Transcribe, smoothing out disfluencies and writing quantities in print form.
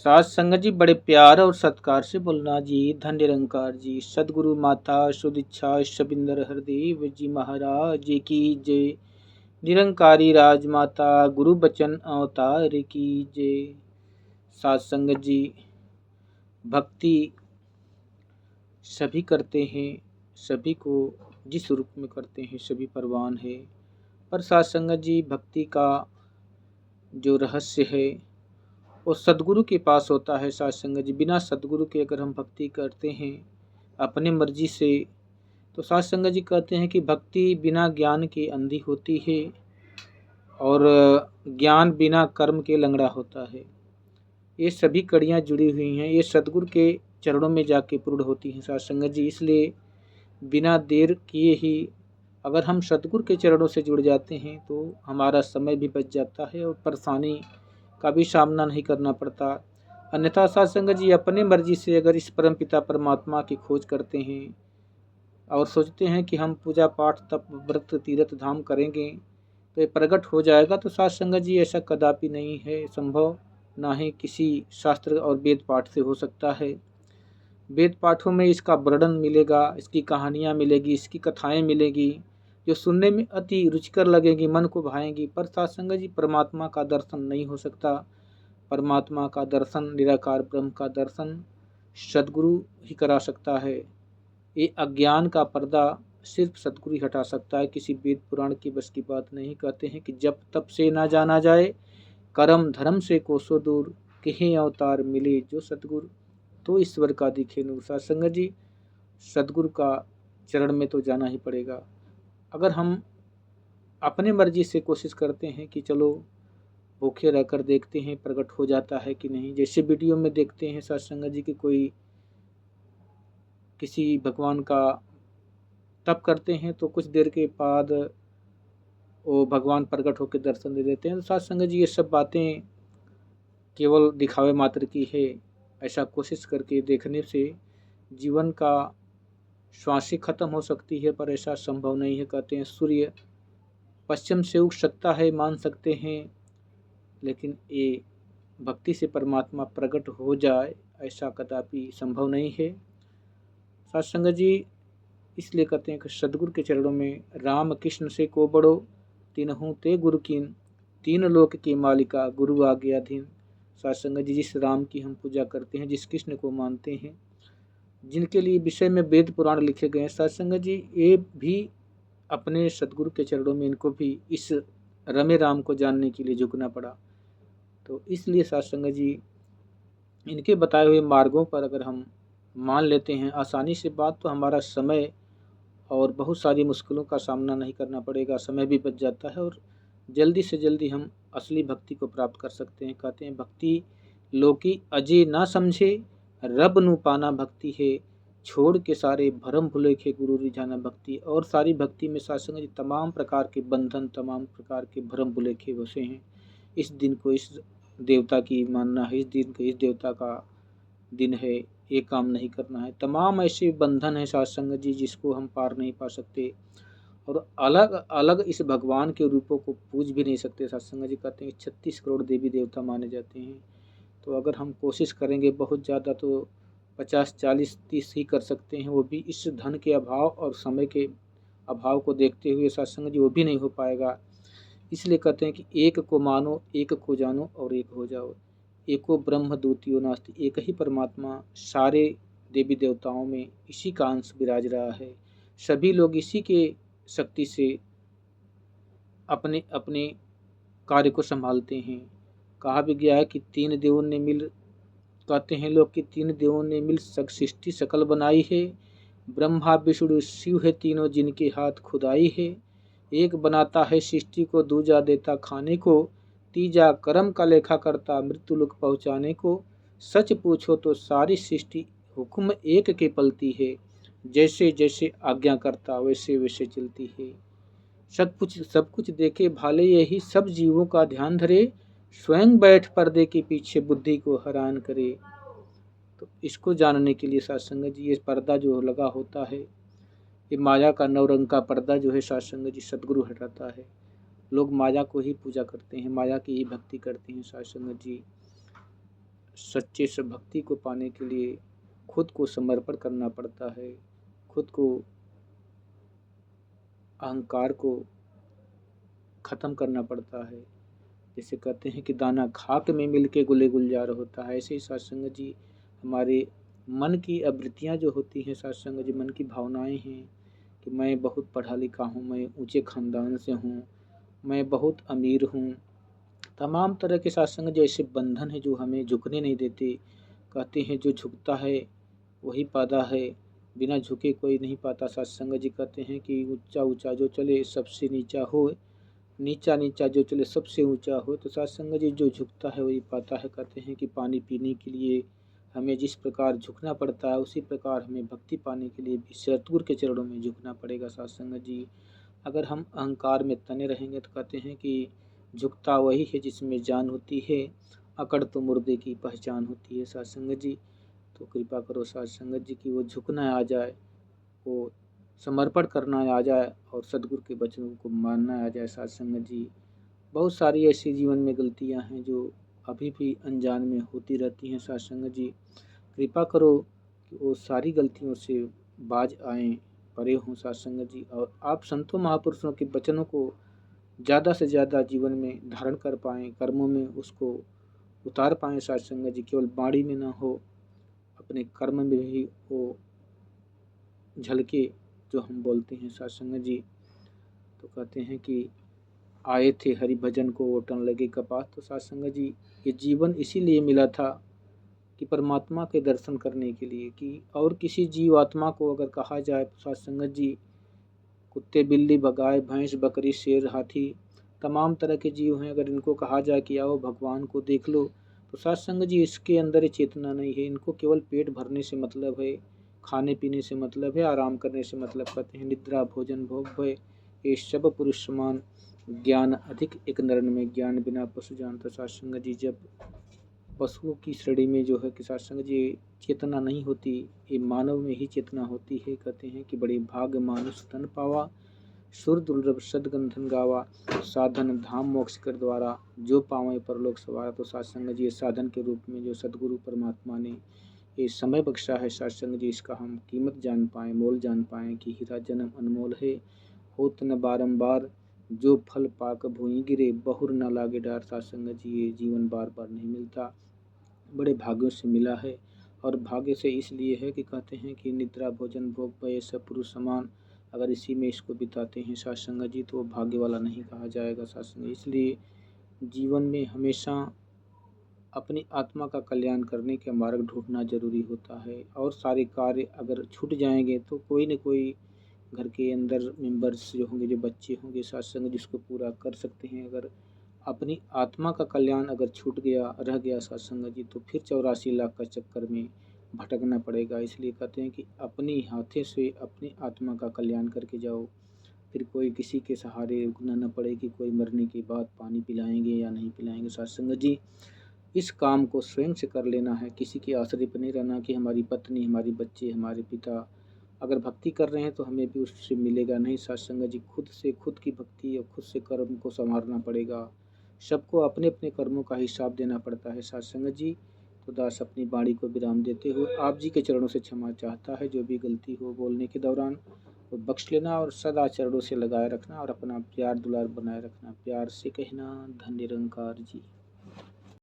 सात संगत जी बड़े प्यार और सत्कार से बोलना जी। धन निरंकार जी, सदगुरु माता सुदीक्षा शबिंदर हरदेव जी महाराज जी की जय। निरंकारी राजमाता गुरु बचन अवतार की जय। सात संगत जी, भक्ति सभी करते हैं, सभी को जिस रूप में करते हैं सभी परवान है। पर सात संगत जी, भक्ति का जो रहस्य है वो सदगुरु के पास होता है। सात संगत जी, बिना सदगुरु के अगर हम भक्ति करते हैं अपने मर्जी से, तो सात संगत जी कहते हैं कि भक्ति बिना ज्ञान के अंधी होती है और ज्ञान बिना कर्म के लंगड़ा होता है। ये सभी कड़ियाँ जुड़ी हुई हैं, ये सदगुरु के चरणों में जाके पूर्ण होती हैं सात संगत जी। इसलिए बिना देर किए ही अगर हम सतगुरु के चरणों से जुड़ जाते हैं तो हमारा समय भी बच जाता है और परेशानी का भी सामना नहीं करना पड़ता। अन्यथा सात संगत जी, अपने मर्जी से अगर इस परमपिता परमात्मा की खोज करते हैं और सोचते हैं कि हम पूजा पाठ तप व्रत तीर्थ धाम करेंगे तो ये प्रकट हो जाएगा, तो सात संगत जी ऐसा कदापि नहीं है संभव, ना ही किसी शास्त्र और वेद पाठ से हो सकता है। वेद पाठों में इसका वर्णन मिलेगा, इसकी कहानियाँ मिलेगी, इसकी कथाएं मिलेगी जो सुनने में अति रुचिकर लगेंगी, मन को भाएंगी। पर सात संगत जी, परमात्मा का दर्शन नहीं हो सकता। परमात्मा का दर्शन, निराकार ब्रह्म का दर्शन सदगुरु ही करा सकता है। ये अज्ञान का पर्दा सिर्फ सदगुरु ही हटा सकता है, किसी वेद पुराण की बस की बात नहीं। कहते हैं कि जब तप से ना जाना जाए, कर्म धर्म से कोसों दूर, कहीं अवतार मिले जो सतगुरु, तो ईश्वर का दिखे नूर। सात संगत जी, सदगुरु का चरण में तो जाना ही पड़ेगा। अगर हम अपने मर्जी से कोशिश करते हैं कि चलो भूखे रहकर देखते हैं प्रकट हो जाता है कि नहीं, जैसे वीडियो में देखते हैं सात संगत जी की कोई किसी भगवान का तप करते हैं तो कुछ देर के बाद वो भगवान प्रकट होकर दर्शन दे देते हैं। तो सात संगत जी, ये सब बातें केवल दिखावे मात्र की है। ऐसा कोशिश करके देखने से जीवन का श्वासें खत्म हो सकती है, पर ऐसा संभव नहीं है। कहते हैं सूर्य पश्चिम से उग सकता है, मान सकते हैं, लेकिन ये भक्ति से परमात्मा प्रकट हो जाए ऐसा कदापि संभव नहीं है। सात संगत जी, इसलिए कहते हैं कि सदगुरु के चरणों में राम कृष्ण से को बड़ो, तीनहूँ ते गुरु कीन, तीन लोक की मालिका गुरु आज्ञाधीन। सात संगत जी, जिस राम की हम पूजा करते हैं, जिस कृष्ण को मानते हैं, जिनके लिए विषय में वेद पुराण लिखे गए हैं, सात संगत जी ये भी अपने सदगुरु के चरणों में इनको भी इस रमे राम को जानने के लिए झुकना पड़ा। तो इसलिए सात संगत जी, इनके बताए हुए मार्गों पर अगर हम मान लेते हैं आसानी से बात, तो हमारा समय और बहुत सारी मुश्किलों का सामना नहीं करना पड़ेगा, समय भी बच जाता है और जल्दी से जल्दी हम असली भक्ति को प्राप्त कर सकते हैं। कहते हैं भक्ति लोकी अजय ना समझे, रब नु पाना भक्ति है, छोड़ के सारे भरम भुलेखे गुरु रिझाना भक्ति। और सारी भक्ति में सात संगत जी तमाम प्रकार के बंधन, तमाम प्रकार के भरम भुलेखे बसे हैं। इस दिन को इस देवता की मानना है, इस दिन को इस देवता का दिन है, ये काम नहीं करना है, तमाम ऐसे बंधन है सात संगत जी जिसको हम पार नहीं पा सकते और अलग अलग इस भगवान के रूपों को पूज भी नहीं सकते। सात संगत जी कहते हैं 36 करोड़ देवी देवता माने जाते हैं। तो अगर हम कोशिश करेंगे बहुत ज़्यादा तो 50 40 30 ही कर सकते हैं, वो भी इस धन के अभाव और समय के अभाव को देखते हुए सात संगत जी वो भी नहीं हो पाएगा। इसलिए कहते हैं कि एक को मानो, एक को जानो और एक हो जाओ। एको ब्रह्म द्वितीयो नास्ति, एक ही परमात्मा सारे देवी देवताओं में इसी का अंश विराज रहा है। सभी लोग इसी के शक्ति से अपने अपने कार्य को संभालते हैं। कहा भी गया है कि तीन देवों ने मिल, कहते हैं लोग कि तीन देवों ने मिल सृष्टि सकल बनाई है। ब्रह्मा विष्णु शिव है तीनों जिनके हाथ खुदाई है। एक बनाता है सृष्टि को, दूजा देता खाने को, तीजा कर्म का लेखा करता मृत्यु लोक पहुँचाने को। सच पूछो तो सारी सृष्टि हुक्म एक के पलती है, जैसे जैसे आज्ञा करता वैसे वैसे चलती है। सब कुछ देखे भाले यही सब जीवों का ध्यान धरे, स्वयं बैठ पर्दे के पीछे बुद्धि को हैरान करे। तो इसको जानने के लिए सात संगत जी ये पर्दा जो लगा होता है, ये माया का नवरंग का पर्दा जो है सात संगत जी सदगुरु हटाता है। लोग माया को ही पूजा करते हैं, माया की ही भक्ति करते हैं सात संगत जी। सच्चे से भक्ति को पाने के लिए खुद को समर्पण करना पड़ता है, खुद को, अहंकार को ख़त्म करना पड़ता है। जैसे कहते हैं कि दाना खाक में मिल के गुले गुलजार होता है, ऐसे ही सत्संग जी हमारे मन की आवृत्तियाँ जो होती हैं, सत्संग जी मन की भावनाएं हैं कि मैं बहुत पढ़ा लिखा हूँ, मैं ऊंचे ख़ानदान से हूँ, मैं बहुत अमीर हूँ, तमाम तरह के सत्संग जी ऐसे बंधन है जो हमें झुकने नहीं देते। कहते हैं जो झुकता है वही पाता है, बिना झुके कोई नहीं पाता। सत्संग जी कहते हैं कि ऊंचा ऊंचा जो चले सबसे नीचा हो, नीचा नीचा जो चले सबसे ऊंचा हो। तो सत्संग जी जो झुकता है वही पाता है। कहते हैं कि पानी पीने के लिए हमें जिस प्रकार झुकना पड़ता है, उसी प्रकार हमें भक्ति पाने के लिए भी सतगुरु के चरणों में झुकना पड़ेगा। सत्संग जी अगर हम अहंकार में तने रहेंगे तो कहते हैं कि झुकता वही है जिसमें जान होती है, अकड़ तो मुर्दे की पहचान होती है। सत्संग जी तो कृपा करो सत्संग जी की वो झुकना आ जाए, वो समर्पण करना आ जाए और सदगुरु के वचनों को मानना आ जाए। सत्संग जी बहुत सारी ऐसी जीवन में गलतियां हैं जो अभी भी अनजान में होती रहती हैं। सत्संग जी कृपा करो कि वो सारी गलतियों से बाज आएं, परे हों सत्संग जी, और आप संतों महापुरुषों के वचनों को ज़्यादा से ज़्यादा जीवन में धारण कर पाएँ, कर्मों में उसको उतार पाएँ। सत्संग जी केवल वाणी में ना हो, अपने कर्म में भी वो झलके जो हम बोलते हैं। सत्संग जी तो कहते हैं कि आए थे हरि भजन को ओटन लगे कपास। तो सत्संग जी ये जीवन इसीलिए मिला था कि परमात्मा के दर्शन करने के लिए, कि और किसी जीव आत्मा को अगर कहा जाए तो सत्संग जी कुत्ते बिल्ली भगाए भैंस बकरी शेर हाथी तमाम तरह के जीव हैं, अगर इनको कहा जाए कि आओ भगवान को देख लो तो सत्संग जी इसके अंदर चेतना नहीं है। इनको केवल पेट भरने से मतलब है, खाने पीने से मतलब है, आराम करने से मतलब। कहते हैं निद्रा भोजन भोग भय ये सब पुरुष समान, ज्ञान अधिक एक नरन में ज्ञान बिना पशु जान। तो सत्संग जी जब पशुओं की श्रेणी में जो है कि सत्संग जी चेतना नहीं होती, ये मानव में ही चेतना होती है। कहते हैं कि बड़े भाग मानुष तन पावा, सुर दुर्लभ सदगंधन गावा, साधन धाम मोक्ष कर द्वारा, जो पावे परलोक सवारा। तो सत्संग जी साधन के रूप में जो सदगुरु परमात्मा ने ये समय बख्शा है, सत्संग जी इसका हम कीमत जान पाएँ, मोल जान पाएँ कि हीरा जन्म अनमोल है, होत न बारंबार, जो फल पाक भूमि गिरे बहुर न लागे डार। सत्संग जी ये जीवन बार बार नहीं मिलता, बड़े भाग्यों से मिला है। और भाग्य से इसलिए है कि कहते हैं कि निद्रा भोजन भोग भय सब पुरुष समान, अगर इसी में इसको बिताते हैं सत्संग जी तो वो भाग्य वाला नहीं कहा जाएगा। सत्संग इसलिए जीवन में हमेशा अपनी आत्मा का कल्याण करने का मार्ग ढूंढना जरूरी होता है। और सारे कार्य अगर छूट जाएंगे तो कोई न कोई घर के अंदर मेंबर्स जो होंगे, जो बच्चे होंगे सत्संग जिसको पूरा कर सकते हैं। अगर अपनी आत्मा का कल्याण अगर छूट गया रह गया सत्संग जी तो फिर 84 लाख का चक्कर में भटकना पड़ेगा। इसलिए कहते हैं कि अपनी हाथे से अपनी आत्मा का कल्याण करके जाओ, फिर कोई किसी के सहारे रुकना न पड़े कि कोई मरने के बाद पानी पिलाएंगे या नहीं पिलाएंगे। सत्संग जी इस काम को स्वयं से कर लेना है, किसी के आश्रय पर नहीं रहना कि हमारी पत्नी हमारी बच्चे हमारे पिता अगर भक्ति कर रहे हैं तो हमें भी उससे मिलेगा नहीं। सत्संग जी खुद से खुद की भक्ति और खुद से कर्म को संवारना पड़ेगा, सबको अपने अपने कर्मों का हिसाब देना पड़ता है। सत्संग जी तो दास अपनी वाणी को विराम देते हुए आप जी के चरणों से क्षमा चाहता है, जो भी गलती हो बोलने के दौरान वो बख्श लेना और सदा चरणों से लगाए रखना और अपना प्यार दुलार बनाए रखना। प्यार से कहना धन्य निरंकार जी।